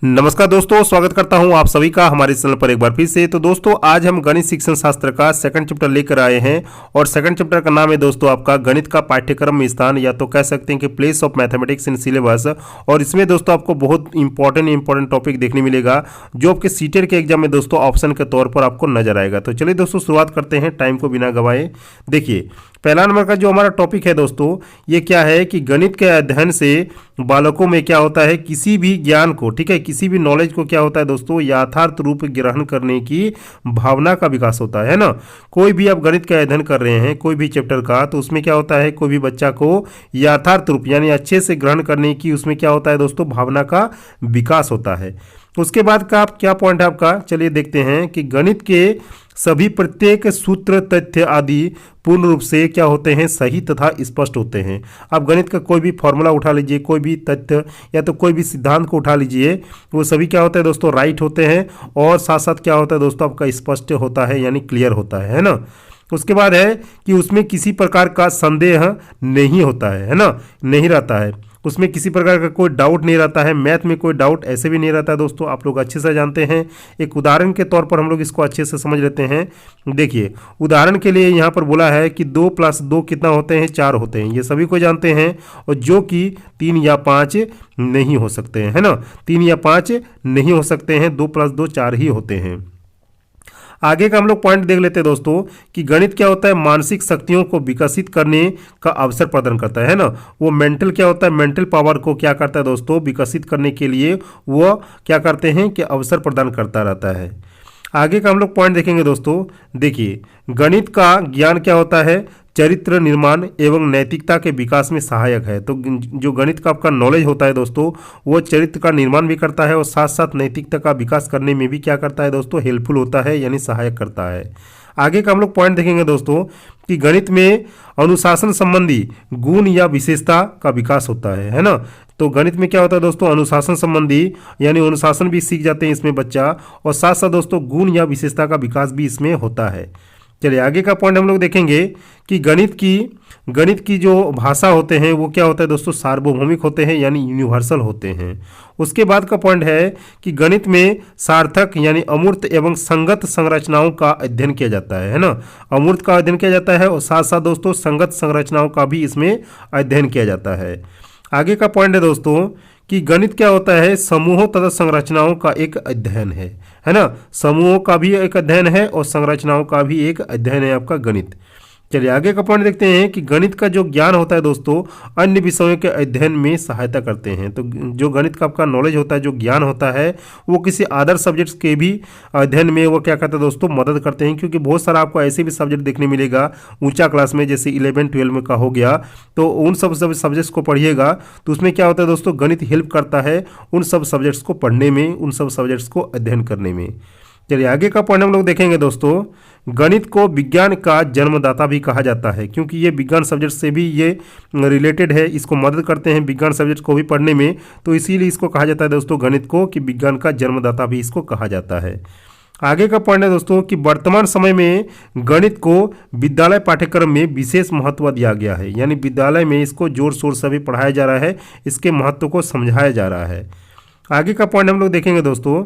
नमस्कार दोस्तों, स्वागत करता हूं आप सभी का हमारे चैनल पर एक बार फिर से। तो दोस्तों आज हम गणित शिक्षण शास्त्र का सेकंड चैप्टर लेकर आए हैं और सेकंड चैप्टर का नाम है दोस्तों आपका गणित का पाठ्यक्रम में स्थान, या तो कह सकते हैं कि place of mathematics in syllabus. और इसमें दोस्तों आपको बहुत इंपॉर्टेंट टॉपिक देखने मिलेगा जो आपके सीटेट के एग्जाम में दोस्तों ऑप्शन के तौर पर आपको नजर आएगा। तो चलिए दोस्तों शुरुआत करते हैं टाइम को बिना गवाए। देखिए पहला नंबर का जो हमारा टॉपिक है दोस्तों, ये क्या है कि गणित के अध्ययन से बालकों में क्या होता है, किसी भी ज्ञान को, ठीक है, किसी भी नॉलेज को क्या होता है दोस्तों, यथार्थ रूप ग्रहण करने की भावना का विकास होता है ना। कोई भी आप गणित का अध्ययन कर रहे हैं कोई भी चैप्टर का, तो उसमें क्या होता है, कोई भी बच्चा को यथार्थ रूप यानी अच्छे से ग्रहण करने की उसमें क्या होता है दोस्तों, भावना का विकास होता है। उसके बाद का आप क्या पॉइंट है आपका, चलिए देखते हैं कि गणित के सभी प्रत्येक सूत्र तथ्य आदि पूर्ण रूप से क्या होते हैं, सही तथा स्पष्ट होते हैं। आप गणित का कोई भी फॉर्मूला उठा लीजिए, कोई भी तथ्य या तो कोई भी सिद्धांत को उठा लीजिए, वो सभी क्या होते हैं दोस्तों, राइट होते हैं और साथ साथ क्या होता है दोस्तों, आपका स्पष्ट होता है यानी क्लियर होता है ना। उसके बाद है कि उसमें किसी प्रकार का संदेह नहीं होता है ना, नहीं रहता है, उसमें किसी प्रकार का कोई डाउट नहीं रहता है। मैथ में कोई डाउट ऐसे भी नहीं रहता है दोस्तों, आप लोग अच्छे से जानते हैं। एक उदाहरण के तौर पर हम लोग इसको अच्छे से समझ लेते हैं। देखिए उदाहरण के लिए यहाँ पर बोला है कि 2 + 2 कितना होते हैं, 4 होते हैं, ये सभी को जानते हैं, और जो कि 3 या 5 नहीं हो सकते हैं, है ना। 3 या 5 नहीं हो सकते हैं, 2 + 2 4 ही होते हैं। आगे का हम लोग पॉइंट देख लेते हैं दोस्तों कि गणित क्या होता है, मानसिक शक्तियों को विकसित करने का अवसर प्रदान करता है ना। वो मेंटल क्या होता है, मेंटल पावर को क्या करता है दोस्तों, विकसित करने के लिए वो क्या करते हैं कि अवसर प्रदान करता रहता है। आगे का हम लोग पॉइंट देखेंगे दोस्तों। देखिए गणित का ज्ञान क्या होता है, चरित्र निर्माण एवं नैतिकता के विकास में सहायक है। तो जो गणित का आपका नॉलेज होता है दोस्तों, वो चरित्र का निर्माण भी करता है और साथ साथ नैतिकता का विकास करने में भी क्या करता है दोस्तों, हेल्पफुल होता है यानी सहायक करता है। आगे का हम लोग पॉइंट देखेंगे दोस्तों कि गणित में अनुशासन संबंधी गुण या विशेषता का विकास होता है ना। तो गणित में क्या होता है दोस्तों, अनुशासन संबंधी यानी अनुशासन भी सीख जाते हैं इसमें बच्चा, और साथ साथ दोस्तों गुण या विशेषता का विकास भी इसमें होता है। चलिए आगे का पॉइंट हम लोग देखेंगे कि गणित की जो भाषा होते हैं वो क्या होता है दोस्तों, सार्वभौमिक होते हैं यानी यूनिवर्सल होते हैं। उसके बाद का पॉइंट है कि गणित में सार्थक यानी अमूर्त एवं संगत संरचनाओं का अध्ययन किया जाता है ना। अमूर्त का अध्ययन किया जाता है और साथ साथ दोस्तों संगत संरचनाओं का भी इसमें अध्ययन किया जाता है। आगे का पॉइंट है दोस्तों कि गणित क्या होता है, समूहों तथा संरचनाओं का एक अध्ययन है ना। समूहों का भी एक अध्ययन है और संरचनाओं का भी एक अध्ययन है आपका गणित। चलिए आगे का पॉइंट देखते हैं कि गणित का जो ज्ञान होता है दोस्तों, अन्य विषयों के अध्ययन में सहायता करते हैं। तो जो गणित का आपका नॉलेज होता है, जो ज्ञान होता है, वो किसी अदर सब्जेक्ट्स के भी अध्ययन में वो क्या करते हैं दोस्तों, मदद करते हैं। क्योंकि बहुत सारा आपको ऐसे भी सब्जेक्ट देखने मिलेगा ऊंचा क्लास में, जैसे 11-12 में का हो गया, तो उन सब सब्जेक्ट्स को पढ़िएगा तो उसमें क्या होता है दोस्तों, गणित हेल्प करता है उन सब सब्जेक्ट्स को पढ़ने में, उन सब सब्जेक्ट्स को अध्ययन करने में। चलिए आगे का पॉइंट हम लोग देखेंगे दोस्तों, गणित को विज्ञान का जन्मदाता भी कहा जाता है, क्योंकि ये विज्ञान सब्जेक्ट से भी ये रिलेटेड है, इसको मदद करते हैं विज्ञान सब्जेक्ट को भी पढ़ने में, तो इसीलिए इसको कहा जाता है दोस्तों गणित को कि विज्ञान का जन्मदाता भी इसको कहा जाता है। आगे का पॉइंट है दोस्तों कि वर्तमान समय में गणित को विद्यालय पाठ्यक्रम में विशेष महत्व दिया गया है, यानी विद्यालय में इसको जोर शोर से भी पढ़ाया जा रहा है, इसके महत्व को समझाया जा रहा है। आगे का पॉइंट हम लोग देखेंगे दोस्तों,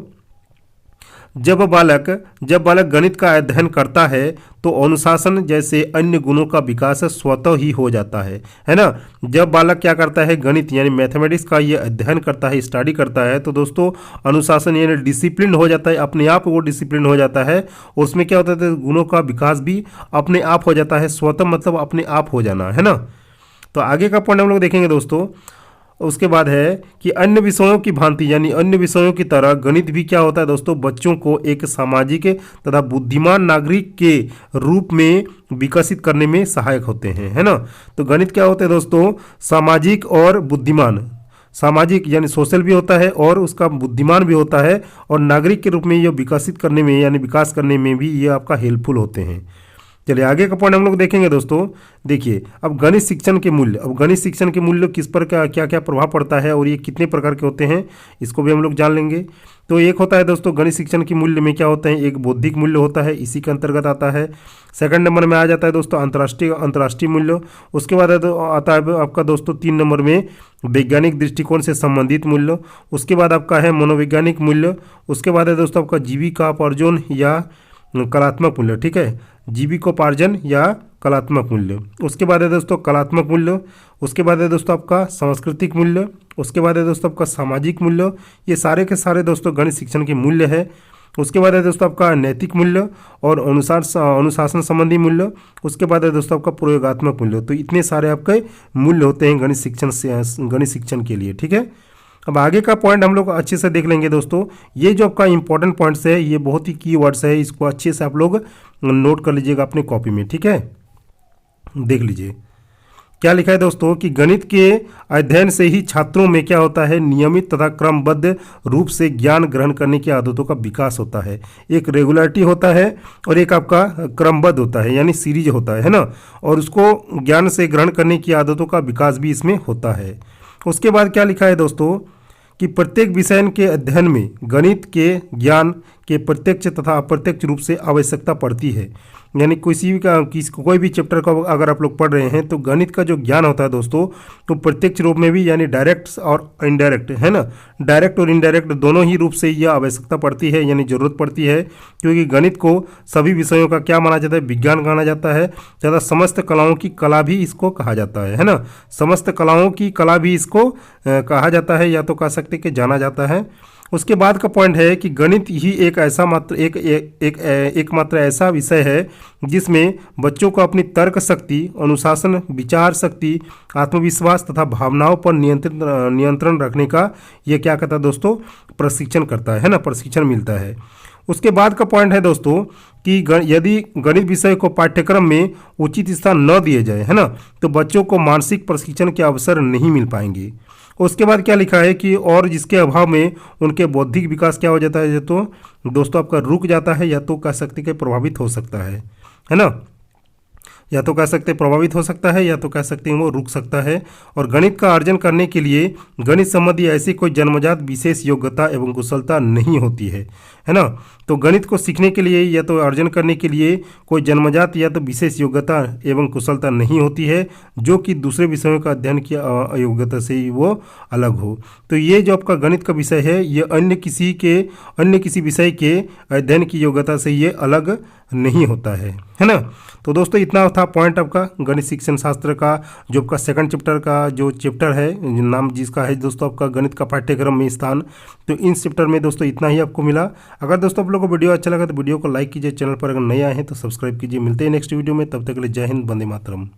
जब बालक गणित का अध्ययन करता है तो अनुशासन जैसे अन्य गुणों का विकास स्वतः ही हो जाता है ना। जब बालक क्या करता है, गणित यानी मैथमेटिक्स का ये अध्ययन करता है, स्टडी करता है, तो दोस्तों अनुशासन यानी डिसिप्लिन हो जाता है, अपने आप वो डिसिप्लिन हो जाता है। उसमें क्या होता है, गुणों का विकास भी अपने आप हो जाता है, स्वतः मतलब अपने आप हो जाना, है ना। तो आगे का पॉइंट हम लोग देखेंगे दोस्तों। उसके बाद है कि अन्य विषयों की भांति यानी अन्य विषयों की तरह गणित भी क्या होता है दोस्तों, बच्चों को एक सामाजिक तथा बुद्धिमान नागरिक के रूप में विकसित करने में सहायक होते हैं, है ना। तो गणित क्या होते हैं दोस्तों, सामाजिक और बुद्धिमान, सामाजिक यानी सोशल भी होता है और उसका बुद्धिमान भी होता है, और नागरिक के रूप में ये विकसित करने में यानी विकास करने में भी ये आपका हेल्पफुल होते हैं। चलिए आगे का पॉइंट हम लोग देखेंगे दोस्तों। देखिए अब गणित शिक्षण के मूल्य, अब गणित शिक्षण के मूल्य किस पर क्या क्या प्रभाव पड़ता है और ये कितने प्रकार के होते हैं इसको भी हम लोग जान लेंगे। तो एक होता है दोस्तों गणित शिक्षण के मूल्य में क्या होता है, एक बौद्धिक मूल्य होता है, इसी के अंतर्गत आता है। सेकंड नंबर में आ जाता है दोस्तों अंतर्राष्ट्रीय मूल्य। उसके बाद आता है आपका दोस्तों 3 नंबर में वैज्ञानिक दृष्टिकोण से संबंधित मूल्य। उसके बाद आपका है मनोवैज्ञानिक मूल्य। उसके बाद है दोस्तों आपका जीविकोपार्जन या कलात्मक मूल्य, ठीक है, जीविकोपार्जन या कलात्मक मूल्य। उसके बाद है दोस्तों कलात्मक मूल्य। उसके बाद है दोस्तों आपका सांस्कृतिक मूल्य। उसके बाद है दोस्तों आपका सामाजिक मूल्य। ये सारे के सारे दोस्तों गणित शिक्षण के मूल्य है। उसके बाद है दोस्तों आपका नैतिक मूल्य और अनुशासन संबंधी मूल्य। उसके बाद है दोस्तों आपका प्रयोगात्मक मूल्य। तो इतने सारे आपके मूल्य होते हैं गणित शिक्षण के लिए, ठीक है। अब आगे का पॉइंट हम लोग अच्छे से देख लेंगे दोस्तों। ये जो आपका इंपॉर्टेंट पॉइंट्स है, ये बहुत ही कीवर्ड्स है, इसको अच्छे से आप लोग नोट कर लीजिएगा अपने कॉपी में, ठीक है। देख लीजिए क्या लिखा है दोस्तों कि गणित के अध्ययन से ही छात्रों में क्या होता है, नियमित तथा क्रमबद्ध रूप से ज्ञान ग्रहण करने की आदतों का विकास होता है। एक रेगुलरिटी होता है और एक आपका क्रमबद्ध होता है, यानी सीरीज होता है ना, और उसको ज्ञान से ग्रहण करने की आदतों का विकास भी इसमें होता है। उसके बाद क्या लिखा है दोस्तों कि प्रत्येक विषय के अध्ययन में गणित के ज्ञान के प्रत्यक्ष तथा अप्रत्यक्ष रूप से आवश्यकता पड़ती है। यानी कोई भी चैप्टर का अगर आप लोग पढ़ रहे हैं तो गणित का जो ज्ञान होता है दोस्तों, तो प्रत्यक्ष रूप में भी, यानी डायरेक्ट और इनडायरेक्ट, है ना, डायरेक्ट और इनडायरेक्ट दोनों ही रूप से यह आवश्यकता पड़ती है, यानी जरूरत पड़ती है। क्योंकि गणित को सभी विषयों का क्या माना जाता है, विज्ञान माना जाता है तथा समस्त कलाओं की कला भी इसको कहा जाता है ना, समस्त कलाओं की कला भी इसको कहा जाता है, या तो कह सकते कि जाना जाता है। उसके बाद का पॉइंट है कि गणित ही एक मात्र ऐसा विषय है जिसमें बच्चों को अपनी तर्क शक्ति, अनुशासन, विचार शक्ति, आत्मविश्वास तथा भावनाओं पर नियंत्रण रखने का यह क्या कहता है दोस्तों, प्रशिक्षण करता है ना, प्रशिक्षण मिलता है। उसके बाद का पॉइंट है दोस्तों कि यदि गणित विषय को पाठ्यक्रम में उचित स्थान न दिए जाए, है ना, तो बच्चों को मानसिक प्रशिक्षण के अवसर नहीं मिल पाएंगे। उसके बाद क्या लिखा है कि और जिसके अभाव में उनके बौद्धिक विकास क्या हो जाता है, तो दोस्तों आपका रुक जाता है, या तो कह सकते कि प्रभावित हो सकता है ना, या तो कह सकते प्रभावित हो सकता है, या तो कह सकते हैं वो रुक सकता है। और गणित का अर्जन करने के लिए गणित संबंधी ऐसी कोई जन्मजात विशेष योग्यता एवं कुशलता नहीं होती है ना। तो गणित को सीखने के लिए या तो अर्जन करने के लिए कोई जन्मजात या तो विशेष योग्यता एवं कुशलता नहीं होती है, जो कि दूसरे विषयों का अध्ययन की योग्यता से ही वो अलग हो। तो ये जो आपका गणित का विषय है, ये अन्य किसी विषय के अध्ययन की योग्यता से ये अलग नहीं होता है ना। तो दोस्तों इतना था पॉइंट आपका गणित शिक्षण शास्त्र का, जो आपका सेकंड चैप्टर का जो चैप्टर है, नाम जिसका है दोस्तों आपका गणित का पाठ्यक्रम में स्थान। तो इन चैप्टर में दोस्तों इतना ही आपको मिला। अगर दोस्तों आप लोगों को वीडियो अच्छा लगा तो वीडियो को लाइक कीजिए, चैनल पर अगर नए आए हैं तो सब्सक्राइब कीजिए। मिलते हैं नेक्स्ट वीडियो में, तब तक के लिए जय हिंद, वंदे मातरम।